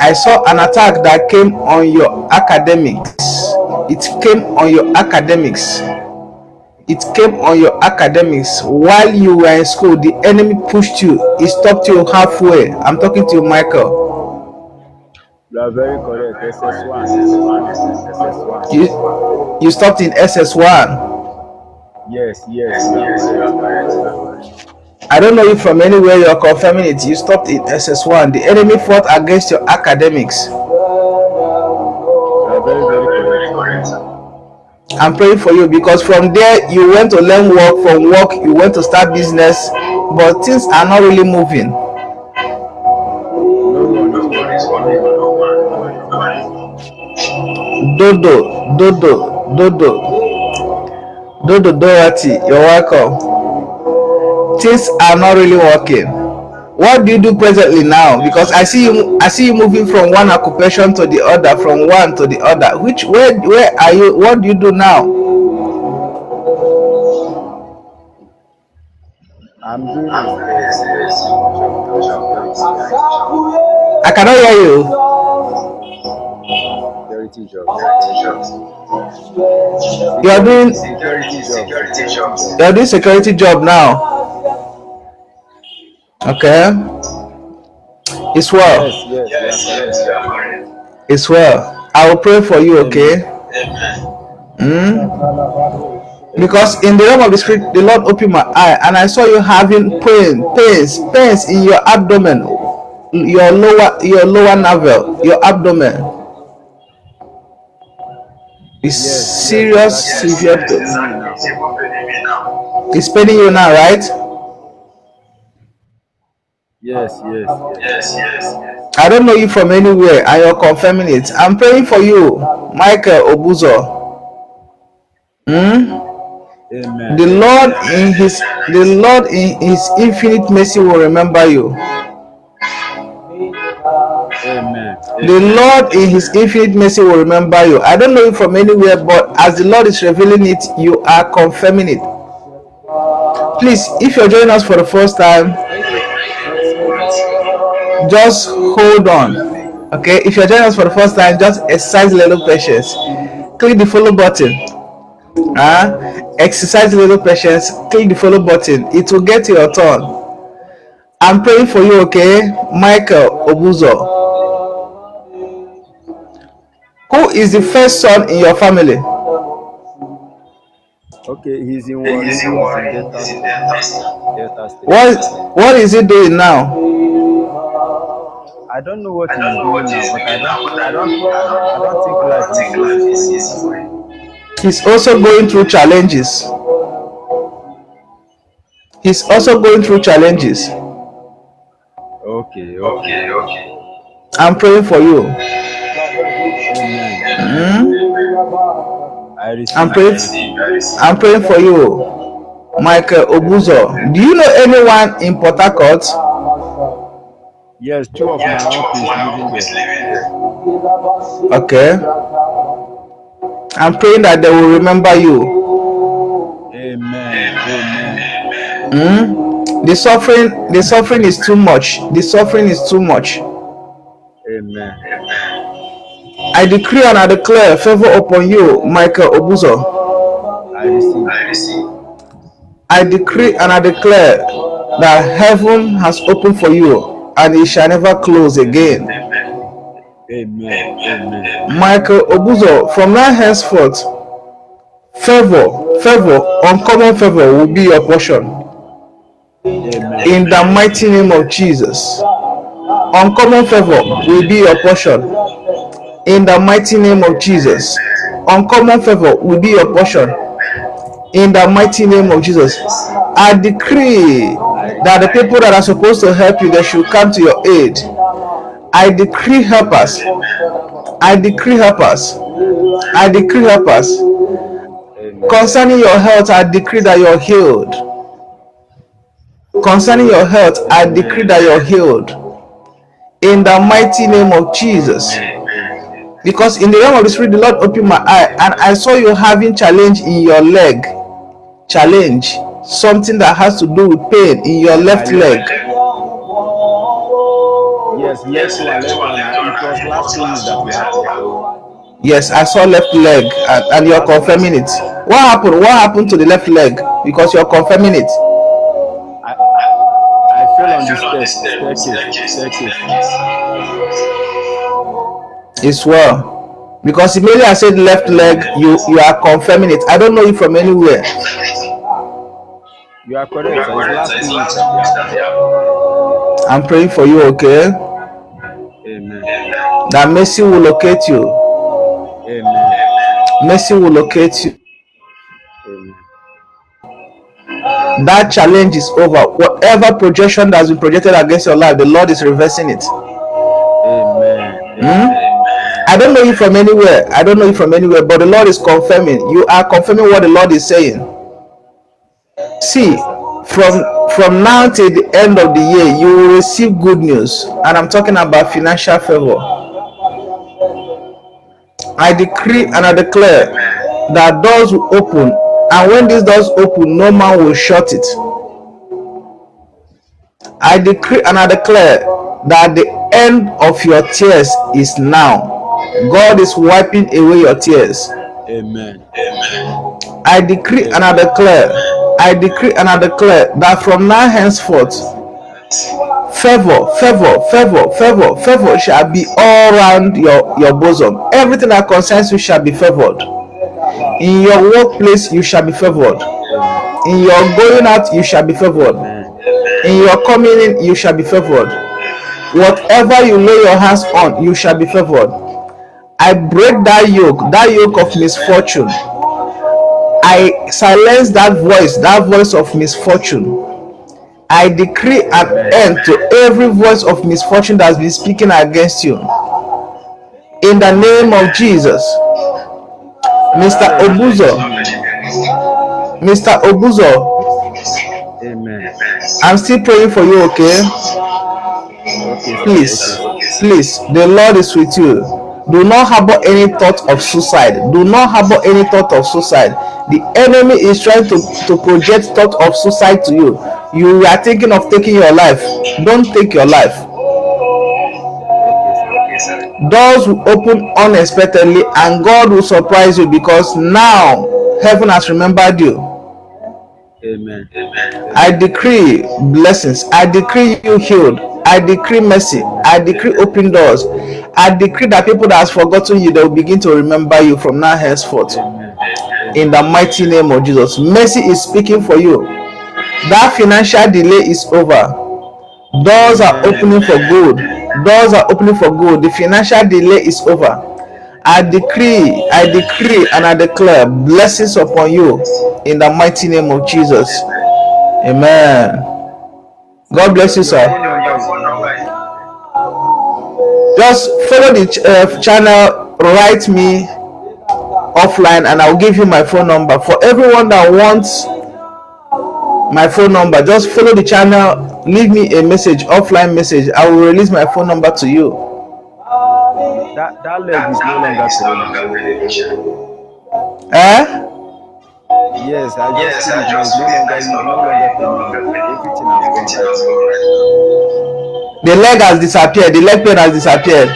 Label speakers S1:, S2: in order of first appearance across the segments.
S1: I saw an attack that came on your academics. It came on your academics. It came on your academics. While you were in school, the enemy pushed you. He stopped you halfway. I'm talking to you, Michael.
S2: You are very correct. SS1.
S1: You stopped in SS1.
S2: Yes. You are correct.
S1: I don't know you from anywhere. You're confirming it. You stopped in SS1. The enemy fought against your academics.
S2: You are very correct.
S1: I'm praying for you because from there you went to learn work. From work you went to start business, but things are not really moving. Dodo Dorothy, you're welcome. Things are not really working. What do you do presently now? Because I see you moving from one occupation to the other, from one to the other. Where are you? What do you do now?
S2: I'm doing
S1: I cannot hear you.
S2: security job.
S1: You're doing security job now. Okay. It's well.
S2: Yes.
S1: It's well. I will pray for you, okay? Because in the realm of the spirit, the Lord opened my eye and I saw you having pains in your abdomen, your lower navel, your abdomen. It's serious, severe pain. It's paining you now, right?
S2: Yes.
S1: I don't know you from anywhere and you're confirming it. I'm praying for you, Michael Obuzo.
S2: Amen.
S1: The Lord in his infinite mercy will remember you.
S2: Amen.
S1: The Lord in his infinite mercy will remember you. I don't know you from anywhere, but as the Lord is revealing it, you are confirming it. Please, if you're joining us for the first time, just hold on. Okay, if you're joining us for the first time, just exercise a little patience. Click the follow button. Exercise a little patience. Click the follow button. It will get to your turn. I'm praying for you, okay? Michael Obuzo. Who is the first son in your family?
S2: Okay, he's in Delta State.
S1: What is he doing now?
S2: I don't know what he's doing now, but I don't think life is easy for him.
S1: He's also going through challenges.
S2: Okay.
S1: I'm praying for you. I'm praying for you, Michael Obuzo. Do you know anyone in Port Harcourt?
S2: Yes, two of my uncles living there.
S1: Okay. I'm praying that they will remember you.
S2: Amen.
S1: The suffering is too much.
S2: Amen.
S1: I decree and I declare favor upon you, Michael Obuzo.
S2: I receive.
S1: I decree and I declare that heaven has opened for you and it shall never close again.
S2: Amen.
S1: Michael Obuzo, from now henceforth, favor, uncommon favor will be your portion.
S2: Amen.
S1: In the mighty name of Jesus. Uncommon favor will be your portion. In the mighty name of Jesus. Uncommon favor will be your portion. In the mighty name of Jesus. I decree that the people that are supposed to help you, they should come to your aid. I decree helpers. Concerning your health, I decree that you're healed. In the mighty name of Jesus. Because in the realm of the spirit, the Lord opened my eye and I saw you having challenge in your leg. Something that has to do with pain in your left leg.
S2: Yes, left one, left one. It was last 2 weeks that it happened.
S1: Yes, I saw left leg, and you're
S2: Last
S1: confirming it. What happened? What happened to the left leg? Because you're confirming it.
S2: I fell on the staircase.
S1: It's well. Because immediately I said left leg, you are confirming it. I don't know you from anywhere.
S2: You are correct, sir. It's last 2 weeks that it happened.
S1: I'm praying for you, okay?
S2: Amen.
S1: That mercy will locate you.
S2: Amen.
S1: Mercy will locate you.
S2: Amen.
S1: That challenge is over. Whatever projection that has been projected against your life, the Lord is reversing it.
S2: Amen. Amen.
S1: I don't know you from anywhere. I don't know you from anywhere, but the Lord is confirming. You are confirming what the Lord is saying. See,
S2: Yes, sir.
S1: from now till the end of the year, you will receive good news, and I'm talking about financial favor. I decree and I declare that doors will open, and when these doors open, no man will shut it. I decree and I declare that the end of your tears is now. God is wiping away your tears.
S2: Amen.
S1: I decree and I declare that from now henceforth, favor shall be all around your bosom. Everything that concerns you shall be favored. In your workplace, you shall be favored. In your going out, you shall be favored. In your coming in, you shall be favored. Whatever you lay your hands on, you shall be favored. I break that yoke of misfortune. I silence that voice of misfortune. I decree an end to every voice of misfortune that has been speaking against you. In the name of Jesus. Mr. Obuzo,
S2: Amen.
S1: I'm still praying for you, okay?
S2: Okay, sir.
S1: Please, the Lord is with you. Do not harbor any thought of suicide. Do not harbor any thought of suicide. The enemy is trying to project thought of suicide to you. You are thinking of taking your life. Don't take your life.
S2: Okay, sir.
S1: Doors will open unexpectedly, and God will surprise you, because now heaven has remembered you.
S2: Amen.
S1: I decree blessings. I decree you healed. I decree mercy. I decree open doors. I decree that people that has forgotten you, they will begin to remember you from now henceforth.
S2: Amen.
S1: In the mighty name of Jesus. Mercy is speaking for you. That financial delay is over. Doors are opening for good. Doors are opening for good. The financial delay is over. I decree and I declare blessings upon you in the mighty name of Jesus. Amen. God bless you, sir. Just follow the channel, write me offline, and I'll give you my phone number. For everyone that wants my phone number, just follow the channel, leave me a message, offline message. I will release my phone number to you.
S2: That leg is no longer painful. Yes, I just feel it is no longer painful. Everything has gone.
S1: The leg has disappeared. The leg pain has disappeared.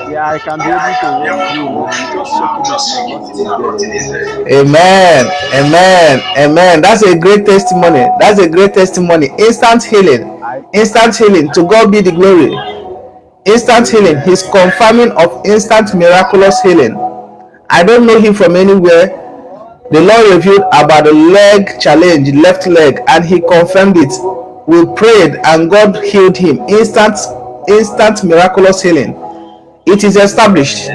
S2: Yeah, I can be able to walk free. I'm just shaking it. Nothing is there.
S1: Amen. That's a great testimony. Instant healing. To God be the glory. Instant healing. He's confirming of instant miraculous healing. I don't know him from anywhere. The Lord revealed about the leg challenge, left leg, and he confirmed it. We prayed and God healed him. Instant miraculous healing. It is established.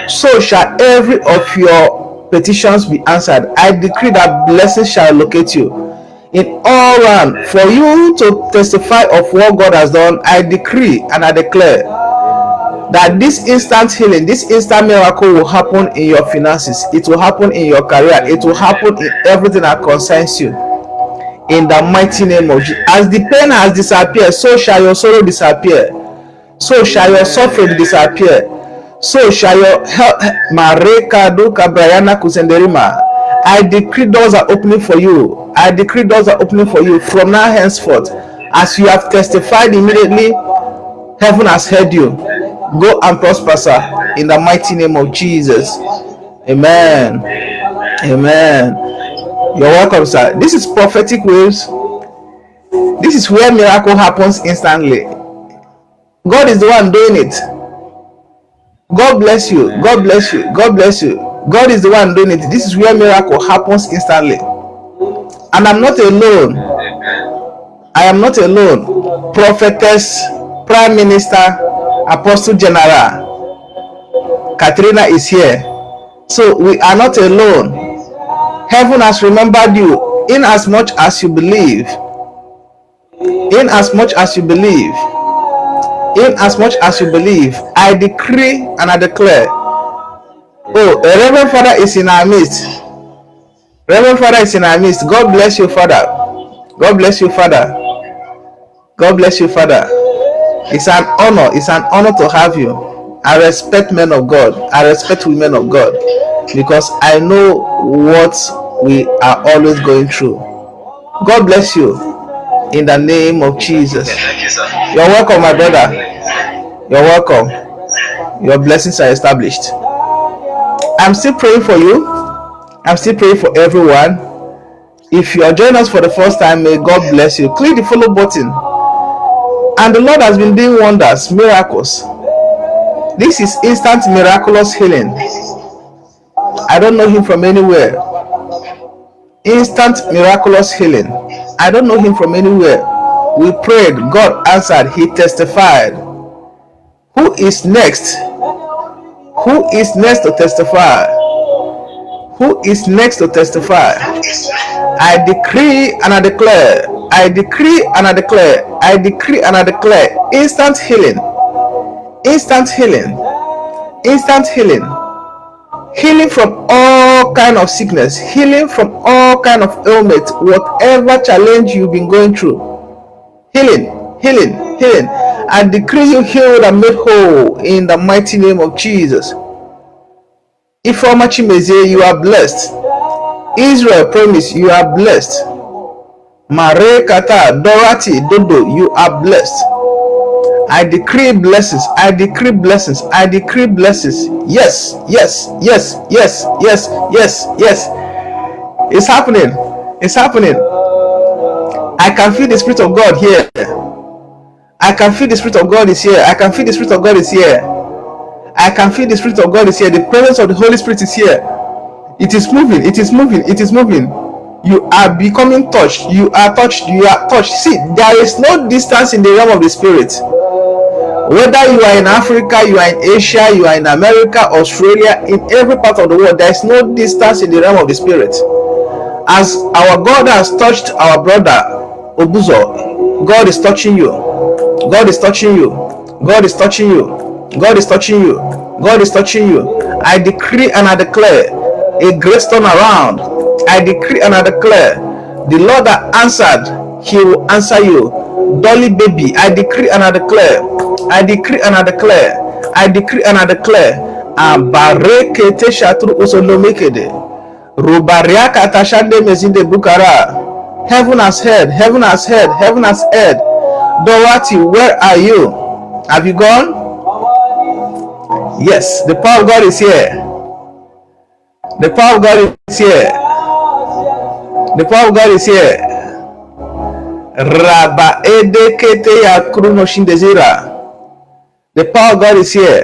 S1: So shall every of your petitions be answered. I decree that blessings shall locate you in all round. For you to testify of what God has done, I decree and I declare that this instant healing, this instant miracle will happen in your finances. It will happen in your career. It will happen in everything that concerns you. In the mighty name of Jesus. As the pain has disappeared, so shall your sorrow disappear. So shall your suffering disappear. So shall your health. I decree doors are opening for you. From now henceforth. As you have testified immediately, heaven has heard you. Go and prosper, sir, in the mighty name of Jesus. Amen. Amen. You're welcome, sir. This is prophetic waves. This is where miracle happens instantly. God is the one doing it. God bless you. God bless you. God bless you. God is the one doing it. This is where miracle happens instantly. And I'm not alone. I am not alone. Prophetess, Prime Minister, Apostle General Katrina is here. So we are not alone. Heaven has remembered you in as much as you believe. In as much as you believe. In as much as you believe. I decree and I declare. Oh, a Reverend Father is in our midst. Reverend Father is in our midst. God bless you, Father. God bless you, Father. God bless you, Father. It's an honor. It's an honor to have you. I respect men of God. I respect women of God because I know what we are always going through. God bless you in the name of Jesus. You're welcome, my brother. You're welcome. Your blessings are established. I'm still praying for you. I'm still praying for everyone. If you are joining us for the first time, may God bless you. Click the follow button. And the Lord has been doing wonders, miracles. This is instant miraculous healing. I don't know him from anywhere. Instant miraculous healing. I don't know him from anywhere. We prayed, God answered, he testified. Who is next? Who is next to testify? Who is next to testify? I decree and I declare. I decree and I declare. I decree and I declare instant healing. Instant healing. Instant healing. Healing from all kind of sickness. Healing from all kind of ailment. Whatever challenge you've been going through. Healing. Healing. Healing. I decree you healed and made whole in the mighty name of Jesus. Ifeoma Chimezie, you are blessed. Israel Promise, you are blessed. Mare Kata, Dorothy, Dodo, you are blessed. I decree blessings. I decree blessings. I decree blessings. Yes, yes, yes, yes, yes, yes, yes. It's happening. It's happening. I can feel the Spirit of God here. I can feel the Spirit of God is here. I can feel the Spirit of God is here. I can feel the Spirit of God is here. The presence of the Holy Spirit is here. It is moving. It is moving. It is moving. You are becoming touched. You are touched. You are touched. See, there is no distance in the realm of the Spirit. Whether you are in Africa, you are in Asia, you are in America, Australia, in every part of the world, there is no distance in the realm of the Spirit. As our God has touched our brother Obuzo, God is touching you. God is touching you. God is touching you. God is touching you. God is touching you. I decree and I declare a great turnaround. I decree and I declare the Lord that answered, he will answer you. Dolly baby, I decree and I declare. I decree and I declare. I decree and I declare. Abarekete shatru usonomekede. Rubariaka tashande mezinde bukara. Heaven has heard. Heaven has heard. Heaven has heard. Dorothy, where are you? Have you gone? Yes, the power of God is here. The power of God is here. The power of God is here. Rabba edekete ya kruno shindezira. The power of God is here.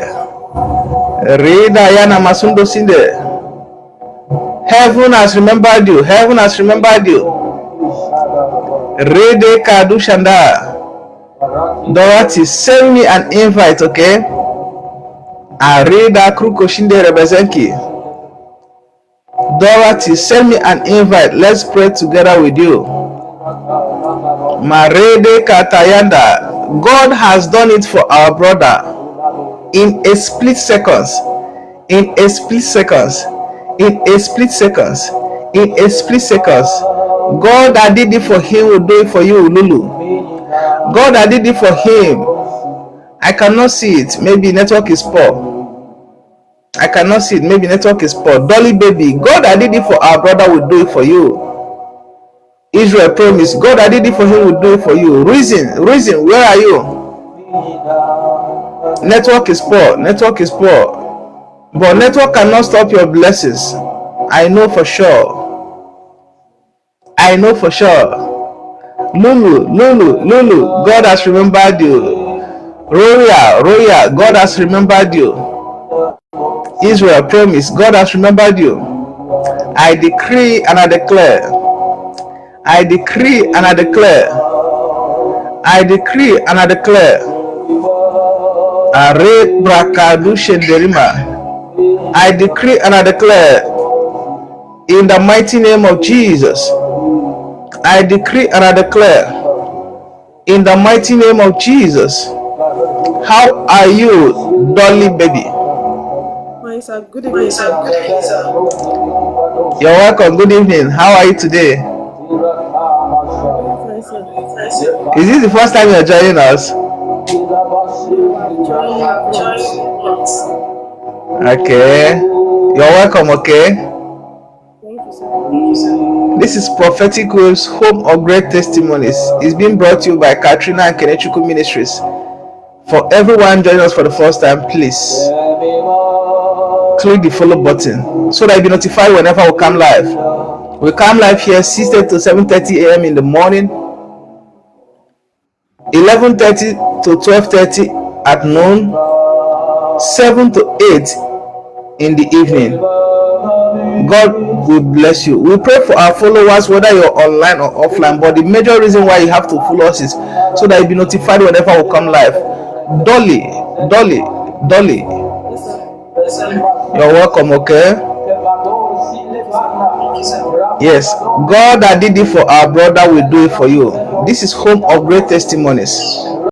S1: Reda yana masundo sinde. Heaven has remembered you. Heaven has remembered you. Rede kadu shanda. Dorothy, send me an invite, okay? Arida kruko shinde rebezenki. Dorothy, send me an invite. Let's pray together with you. Marede Katayanda. God has done it for our brother in a split seconds. In a split seconds. In a split seconds. In a split seconds. God that did it for him will do it for you, Lulu. God that did it for him. I cannot see it. Maybe network is poor. I cannot see it. Maybe network is poor. Dolly baby, God that did it for our brother will do it for you. Israel promise. God that did it for him will do it for you. Reason, where are you? Network is poor. But network cannot stop your blessings. I know for sure. Lulu, God has remembered you. Roya, God has remembered you. Israel promise, God has remembered you. I decree and I declare. I decree and I declare. Are brakadu shenderima. I decree and I declare in the mighty name of Jesus. I decree and I declare in the mighty name of Jesus. How are you, Dolly baby?
S3: Fine, sir. Good evening, sir.
S1: You're welcome. Good evening. How are you today?
S3: Fine, sir.
S1: Is this the first time you're joining us? Okay. You're welcome, okay?
S3: Thank you, sir.
S1: This is Prophetic Waves, Home of Great Testimonies. It's being brought to you by Katrina and Kenechuku Ministries. For everyone joining us for the first time, please click the follow button so that you'll be notified whenever we come live. We come live here 6:30 to 7:30 a.m. in the morning, 11:30 to 12:30 at noon, 7 to 8 in the evening. God will bless you. We pray for our followers, whether you're online or offline, but the major reason why you have to follow us is so that you'll be notified whenever we come live. Dolly,
S3: Yes, sir.
S1: you're welcome, okay? Yes, God that did it for our brother will do it for you. This is Home of Great Testimonies.